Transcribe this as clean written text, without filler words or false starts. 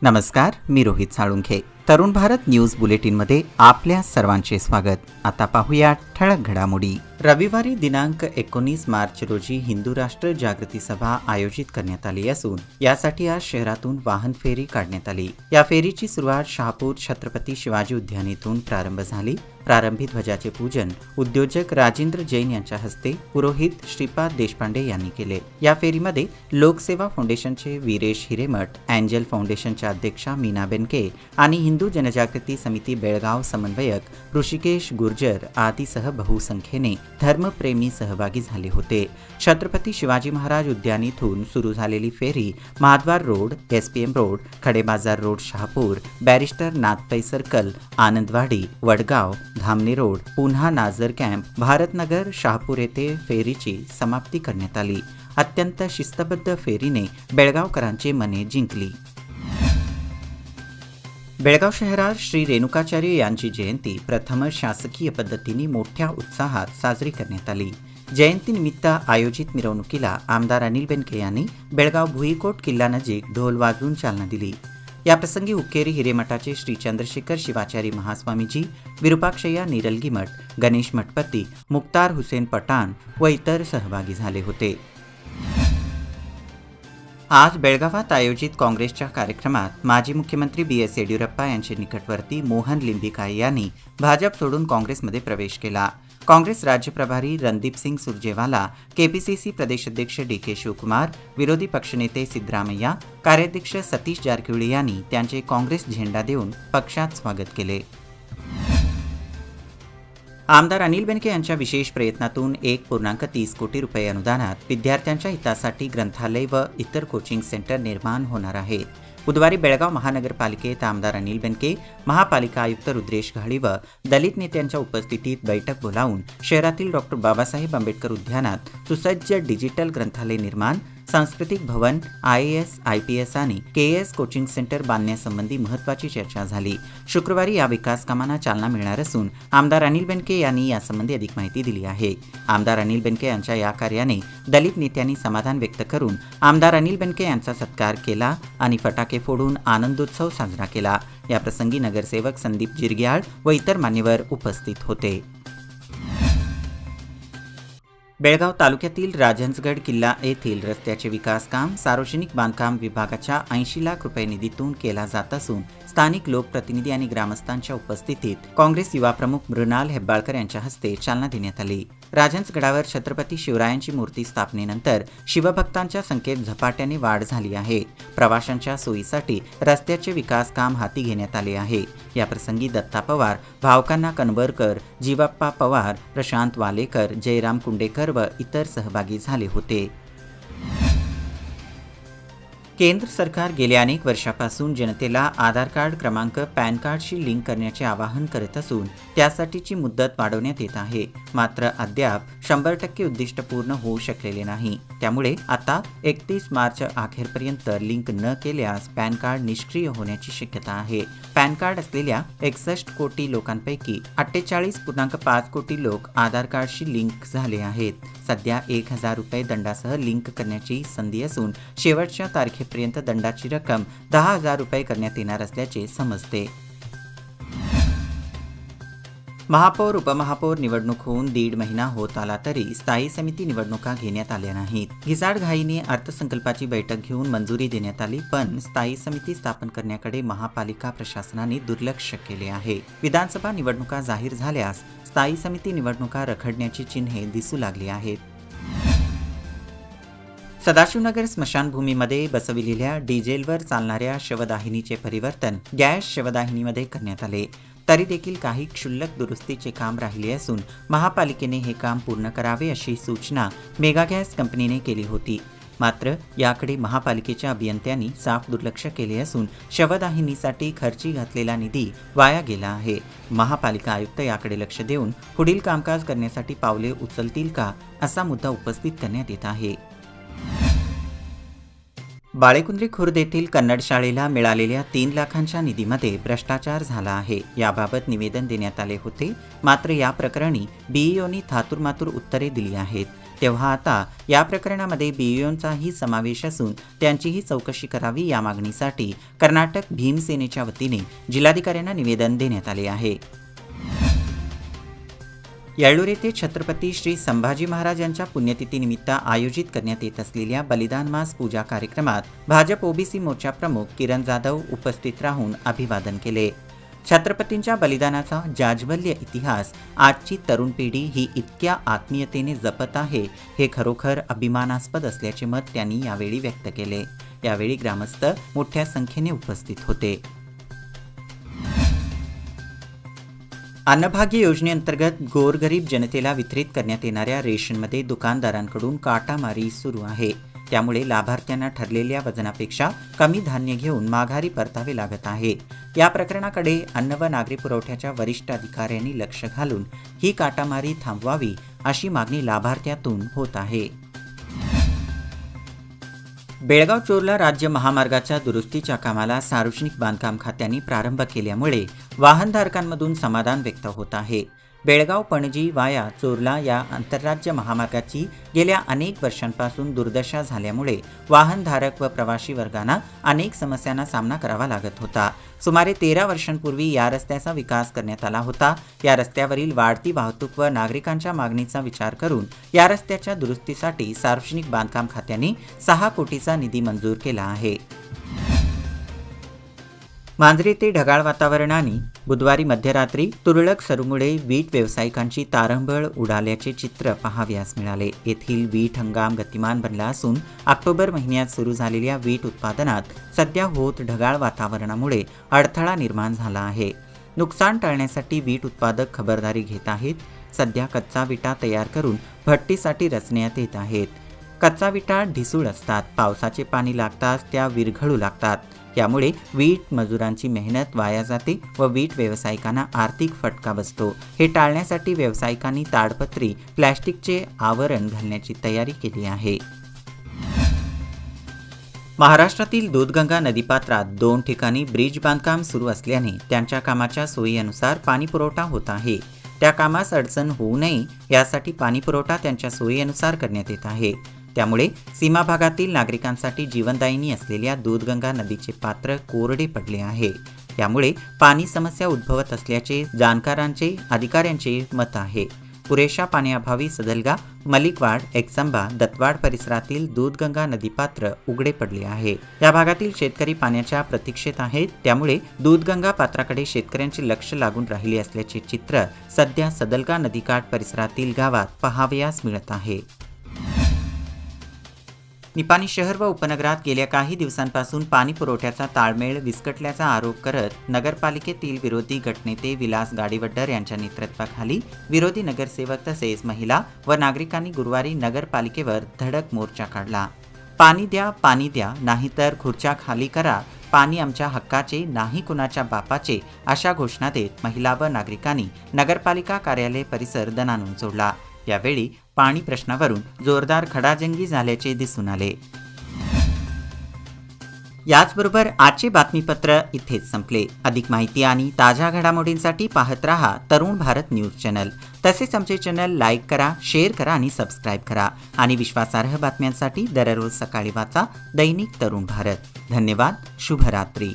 नमस्कार, मी रोहित साळुंखे. तरुण भारत न्यूज बुलेटिनमध्ये आपल्या सर्वांचे स्वागत. आता पाहूया ठळक घडामोडी. रविवारी दिनांक 19 मार्च रोजी हिंदू राष्ट्र जागृती सभा आयोजित करण्यात आली असून यासाठी आज शहरातून वाहन फेरी काढण्यात आली. या फेरीची सुरुवात शहापूर छत्रपती शिवाजी उद्यान येथून प्रारंभ झाली. प्रारंभी ध्वजाचे पूजन उद्योजक राजेंद्र जैन यांच्या हस्ते पुरोहित श्रीपाद देशपांडे यांनी केले. या फेरीमध्ये लोकसेवा फाउंडेशनचे वीरेश हिरेमठ, अँजल फाउंडेशनच्या अध्यक्षा मीना बेनके आणि हिंदू जनजागृती समिती बेळगाव समन्वयक ऋषिकेश गुर्जर आदीसह बहुसंख्येने धर्मप्रेमी सहभागी झाले होते. छत्रपती शिवाजी महाराज उद्यान इथून सुरू झालेली फेरी Mahadwar road, SPM road, Khadebazar road Shahapur, barrister Nathpai circle, Anandwadi, Vadgaon, Dhamane road, पुन्हा नाझर कॅम्प, भारतनगर, शहापूर येथे फेरीची समाप्ती करण्यात आली. अत्यंत शिस्तबद्ध फेरीने बेळगावकरांची मने जिंकली. बेळगाव शहरात श्री रेणुकाचार्य यांची जयंती प्रथम शासकीय पद्धतीने मोठ्या उत्साहात साजरी करण्यात आली. जयंतीनिमित्त आयोजित मिरवणुकीला आमदार अनिल बेनके यांनी बेळगाव भुईकोट किल्ल्यानजीक ढोल वाजवून चालना दिली. याप्रसंगी हुक्केरी हिरेमठाचे श्री चंद्रशेखर शिवाचारी महास्वामीजी, विरुपाक्षय्या निरलगी मठ, गणेश मठपती, मुख्तार हुसेन पठाण व इतर सहभागी झाले होते. आज बेळगावात आयोजित काँग्रेसच्या कार्यक्रमात माजी मुख्यमंत्री BS येडियुरप्पा यांचे निकटवर्ती मोहन लिंबिकाय यांनी भाजप सोडून काँग्रेसमध्ये प्रवेश केला. काँग्रेस राज्य प्रभारी रणदीप सिंग सुरजेवाला, KPCC प्रदेशाध्यक्ष DK शिवकुमार, विरोधी पक्षनेते सिद्धरामय्या, कार्याध्यक्ष सतीश जारकिहोळी यांनी त्यांचे काँग्रेस झेंडा देऊन पक्षात स्वागत केले. आमदार अनिल बेनके यांच्या विशेष प्रयत्नातून 1.30 कोटी रुपये अनुदानात विद्यार्थ्यांच्या हितासाठी ग्रंथालय व इतर कोचिंग सेंटर निर्माण होणार आहे. बुधवारी बेळगाव महानगरपालिकेत आमदार अनिल बेनके, महापालिका आयुक्त रुद्रेश घाळी व दलित नेत्यांच्या उपस्थितीत बैठक बोलावून शहरातील डॉ. बाबासाहेब आंबेडकर उद्यानात सुसज्ज डिजिटल ग्रंथालय निर्माण, सांस्कृतिक भवन, IAS, IPS आणि KS कोचिंग सेंटर बांधण्यासंबंधी महत्त्वाची चर्चा झाली. शुक्रवारी या विकास कामांना चालना मिळणार असून आमदार अनिल बेनके यांनी यासंबंधी अधिक माहिती दिली आहे. आमदार अनिल बेनके यांच्या या कार्याने दलित नेत्यांनी समाधान व्यक्त करून आमदार अनिल बेनके यांचा सत्कार केला आणि फटाके फोडून आनंदोत्सव साजरा केला. याप्रसंगी नगरसेवक संदीप जिरग्याळ व इतर मान्यवर उपस्थित होते. बेळगाव तालुक्यातील राजहंसगड किल्ला येथील रस्त्याचे विकास काम सार्वजनिक बांधकाम विभागाच्या 80 लाख रुपये निधीतून केला जात असून स्थानिक लोकप्रतिनिधी आणि ग्रामस्थांच्या उपस्थितीत काँग्रेस युवा प्रमुख मृणाल हेब्बाळकर यांच्या हस्ते चालना देण्यात आली. राजहंसगडावर छत्रपती शिवरायांची मूर्ती स्थापनेनंतर शिवभक्तांच्या संख्येत झपाट्याने वाढ झाली आहे. प्रवाशांच्या सोयीसाठी रस्त्याचे विकास काम हाती घेण्यात आले आहे. याप्रसंगी दत्ता पवार, भावकान्ना कनबरकर, जीवाप्पा पवार, प्रशांत वालेकर, जयराम कुंडेकर व इतर सहभागी झाले होते. केंद्र सरकार गेल्या अनेक वर्षापासून जनतेला आधार कार्ड क्रमांक पॅन कार्डशी लिंक करण्याचे आवाहन करत असून त्यासाठीची मुदत वाढवण्यात येत आहे. मात्र अद्याप 100% उद्दिष्ट पूर्ण होऊ शकलेले नाही. त्यामुळे आता 31 मार्च अखेरपर्यंत लिंक न केल्यास पॅन कार्ड निष्क्रिय होण्याची शक्यता आहे. पॅन कार्ड असलेल्या 61 कोटी लोकांपैकी 48.5 कोटी लोक आधार कार्डशी लिंक झाले आहेत. सध्या 1000 रुपये दंडासह लिंक करण्याची संधी असून शेवटच्या तारखेपर्यंत दंडाची रक्कम 10,000 रुपये करण्यात येणार असल्याचे समजते. महापौर उपमहापौर निवडणूक होऊन 1.5 महिना होत आला तरी स्थायी समिती निवडणुका घेण्यात आल्या नाहीत. घिसाडघाईने अर्थसंकल्पाची बैठक घेऊन मंजुरी देण्यात आली, पण स्थायी समिती स्थापन करण्याकडे महापालिका प्रशासनाने दुर्लक्ष केले आहे. विधानसभा निवडणुका जाहीर झाल्यास स्थायी समिती निवडणुका रखडण्याची चिन्हे दिसू लागली आहेत. सदाशिवनगर स्मशानभूमीमध्ये बसविलेल्या डिझेलवर चालणाऱ्या शवदाहिनीचे परिवर्तन गॅस शवदाहिनीमध्ये करण्यात आले. तरी देखील काही क्षुल्लक दुरुस्तीचे काम राहिले असून महापालिकेने हे काम पूर्ण करावे अशी सूचना मेगा गॅस कंपनीने केली होती. मात्र याकडे महापालिकेच्या अभियंत्यांनी साफ दुर्लक्ष केले असून शवदाहिनीसाठी खर्ची घातलेला निधी वाया गेला आहे. महापालिका आयुक्त याकडे लक्ष देऊन पुढील कामकाज करण्यासाठी पावले उचलतील का असा मुद्दा उपस्थित करण्यात येत आहे. बाळेकुंद्री खुर्द येथील कन्नड शाळेला मिळालेल्या 3 लाखांच्या निधीमध्ये भ्रष्टाचार झाला आहे. याबाबत निवेदन देण्यात आले होते. मात्र या प्रकरणी BEOनी थातुरमातुर उत्तरे दिली आहेत. तेव्हा आता या प्रकरणामध्ये बीईओंचाही समावेश असून त्यांचीही चौकशी करावी या मागणीसाठी कर्नाटक भीमसेनेच्या वतीने जिल्हाधिकाऱ्यांना निवेदन देण्यात आले आहे. येळ्ळूर येथे छत्रपती श्री संभाजी महाराज यांच्या पुण्यतिथीनिमित्त आयोजित करण्यात येत असलेल्या बलिदान मास पूजा कार्यक्रमात भाजप ओबीसी मोर्चा प्रमुख किरण जाधव उपस्थित राहून अभिवादन केले. छत्रपतींच्या बलिदानाचा जाज्वल्य इतिहास आजची तरुण पिढी ही इतक्या आत्मीयतेने जपत आहे हे खरोखर अभिमानास्पद असल्याचे मत त्यांनी यावेळी व्यक्त केले. यावेळी ग्रामस्थ मोठ्या संख्येने उपस्थित होते. अन्नभाग्य योजनेअंतर्गत गोरगरीब जनतेला वितरित करण्यात येणाऱ्या रेशनमध्ये दुकानदारांकडून काटामारी सुरू आहे. त्यामुळे लाभार्थ्यांना ठरलेल्या वजनापेक्षा कमी धान्य घेऊन माघारी परतावे लागत आहे. या प्रकरणाकडे अन्न व नागरी पुरवठ्याच्या वरिष्ठ अधिकाऱ्यांनी लक्ष घालून ही काटामारी थांबवावी अशी मागणी लाभार्थ्यातून होत आहे. बेळगाव चोरला राज्य महामार्गाच्या दुरुस्तीच्या कामाला सार्वजनिक बांधकाम खात्याने प्रारंभ केल्यामुळे वाहनधारकांमधून समाधान व्यक्त होत आहे. बेळगाव पणजी वाया चोरला या आंतरराज्य महामार्गाची गेल्या अनेक वर्षांपासून दुर्दशा झाल्यामुळे वाहनधारक व प्रवासी वर्गांना अनेक समस्यांना सामना करावा लागत होता. सुमारे 13 वर्षांपूर्वी या रस्त्याचा विकास करण्यात आला होता. या रस्त्यावरील वाढती वाहतूक व नागरिकांच्या मागणीचा विचार करून या रस्त्याच्या दुरुस्तीसाठी सार्वजनिक बांधकाम खात्याने 6 कोटीचा निधी मंजूर केला आहे. मांजरी ते ढगाळ वातावरणाने बुधवारी मध्यरात्री तुरळक सरूमुळे वीट व्यावसायिकांची तारंबळ उडाल्याचे चित्र पाहावयास मिळाले. येथील वीट हंगाम गतिमान बनला असून ऑक्टोबर महिन्यात सुरू झालेल्या वीट उत्पादनात सध्या होत ढगाळ वातावरणामुळे अडथळा निर्माण झाला आहे. नुकसान टाळण्यासाठी वीट उत्पादक खबरदारी घेत आहेत. सध्या कच्चा विटा तयार करून भट्टीसाठी रचण्यात येत आहेत. कच्चा विटा ढिसूळ असतात. पावसाचे पाणी लागताच त्या विरघळू लागतात. यामुळे वीट मजुरांची मेहनत वाया जाते व वीट व्यावसायिकांना आर्थिक फटका बसतो. हे टाळण्यासाठी व्यावसायिकांनी ताडपत्री प्लॅस्टिकचे आवरण घालण्याची तयारी केली आहे. महाराष्ट्रातील दूधगंगा नदीपात्रात 2 ठिकाणी ब्रिज बांधकाम सुरू असल्याने त्यांच्या कामाच्या सोयीनुसार पाणीपुरवठा होत आहे. त्या कामास अडचण होऊ नये यासाठी पाणीपुरवठा त्यांच्या सोयीनुसार करण्यात येत आहे. त्यामुळे सीमा भागातील नागरिकांसाठी जीवनदायिनी असलेल्या दूधगंगा नदीचे पात्र कोरडे पडले आहे. यामुळे पाणी समस्या उद्भवत असल्याचे जाणकारांचे अधिकाऱ्यांचे मत आहे. पुरेशा पाण्याअभावी सदलगा, मलिकवाड, एकसंबा, दत्तवाड परिसरातील दूधगंगा नदीपात्र उघडे पडले आहे. या भागातील शेतकरी पाण्याच्या प्रतीक्षेत आहेत. त्यामुळे दूधगंगा पात्राकडे शेतकऱ्यांचे लक्ष लागून राहिले असल्याचे चित्र सध्या सदलगा नदीकाठ परिसरातील गावात पाहावयास मिळत आहे. निपाणी शहर व उपनगरात गेल्या काही दिवसांपासून पाणी पुरवठ्याचा ताळमेळ विस्कटल्याचा आरोप करत नगरपालिकेतील विरोधी गटनेते विलास गाडीवड्डर यांच्या नेतृत्वाखाली विरोधी नगरसेवक तसेच महिला व नागरिकांनी गुरुवारी नगरपालिकेवर धडक मोर्चा काढला. पाणी द्या, नाहीतर खुर्च्या खाली करा. पाणी आमच्या हक्काचे, नाही कुणाच्या बापाचे अशा घोषणा देत महिला व नागरिकांनी नगरपालिका कार्यालय परिसर दणाणून सोडला. यावेळी पाणी प्रश्नावरून जोरदार खडाजंगी झाल्याचे दिसून आले. याचबरोबर आजचे बातमीपत्र इथेच संपले. अधिक माहिती आणि ताज्या घडामोडींसाठी पाहत रहा तरुण भारत न्यूज चॅनल. तसेच आमचे चॅनल लाईक करा, शेअर करा आणि सबस्क्राईब करा. आणि विश्वासार्ह बातम्यांसाठी दररोज सकाळी वाचा दैनिक तरुण भारत. धन्यवाद. शुभरात्री.